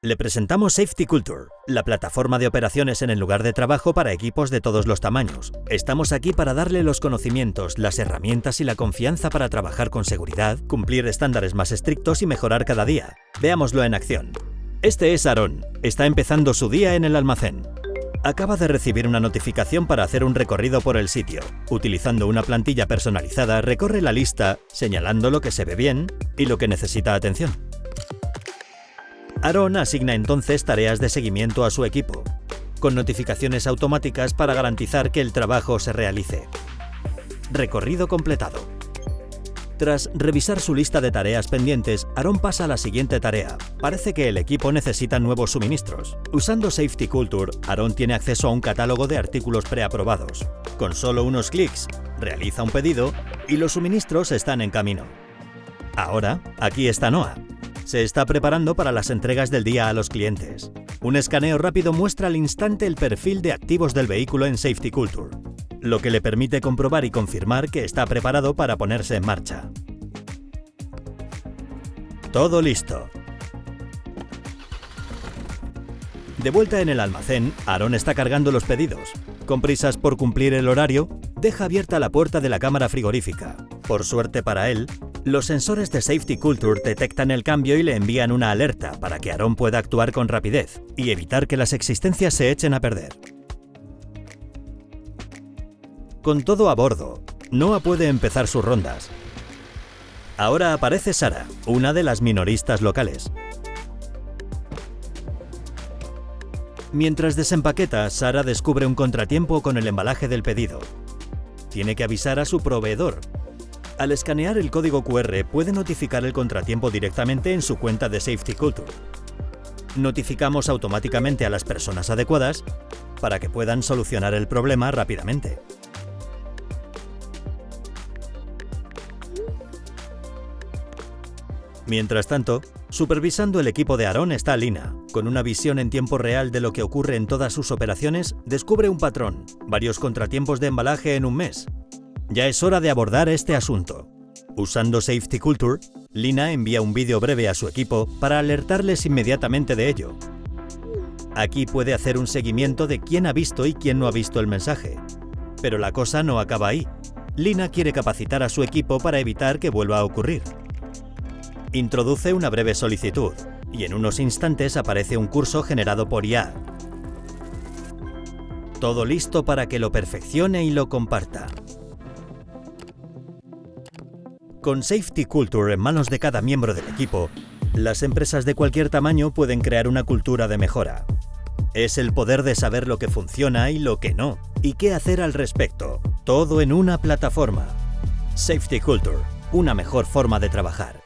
Le presentamos Safety Culture, la plataforma de operaciones en el lugar de trabajo para equipos de todos los tamaños. Estamos aquí para darle los conocimientos, las herramientas y la confianza para trabajar con seguridad, cumplir estándares más estrictos y mejorar cada día. Veámoslo en acción. Este es Aarón. Está empezando su día en el almacén. Acaba de recibir una notificación para hacer un recorrido por el sitio. Utilizando una plantilla personalizada, recorre la lista, señalando lo que se ve bien y lo que necesita atención. Aarón asigna entonces tareas de seguimiento a su equipo, con notificaciones automáticas para garantizar que el trabajo se realice. Recorrido completado. Tras revisar su lista de tareas pendientes, Aarón pasa a la siguiente tarea. Parece que el equipo necesita nuevos suministros. Usando Safety Culture, Aarón tiene acceso a un catálogo de artículos preaprobados. Con solo unos clics, realiza un pedido y los suministros están en camino. Ahora, aquí está Noah. Se está preparando para las entregas del día a los clientes. Un escaneo rápido muestra al instante el perfil de activos del vehículo en Safety Culture, lo que le permite comprobar y confirmar que está preparado para ponerse en marcha. Todo listo. De vuelta en el almacén, Aarón está cargando los pedidos. Con prisas por cumplir el horario, deja abierta la puerta de la cámara frigorífica. Por suerte para él, los sensores de Safety Culture detectan el cambio y le envían una alerta para que Aarón pueda actuar con rapidez y evitar que las existencias se echen a perder. Con todo a bordo, Noah puede empezar sus rondas. Ahora aparece Sara, una de las minoristas locales. Mientras desempaqueta, Sara descubre un contratiempo con el embalaje del pedido. Tiene que avisar a su proveedor. Al escanear el código QR puede notificar el contratiempo directamente en su cuenta de Safety Culture. Notificamos automáticamente a las personas adecuadas para que puedan solucionar el problema rápidamente. Mientras tanto, supervisando el equipo de Aarón está Lina. Con una visión en tiempo real de lo que ocurre en todas sus operaciones, descubre un patrón: varios contratiempos de embalaje en un mes. Ya es hora de abordar este asunto. Usando Safety Culture, Lina envía un vídeo breve a su equipo para alertarles inmediatamente de ello. Aquí puede hacer un seguimiento de quién ha visto y quién no ha visto el mensaje. Pero la cosa no acaba ahí. Lina quiere capacitar a su equipo para evitar que vuelva a ocurrir. Introduce una breve solicitud, y en unos instantes aparece un curso generado por IA. Todo listo para que lo perfeccione y lo comparta. Con Safety Culture en manos de cada miembro del equipo, las empresas de cualquier tamaño pueden crear una cultura de mejora. Es el poder de saber lo que funciona y lo que no, y qué hacer al respecto, todo en una plataforma. Safety Culture, una mejor forma de trabajar.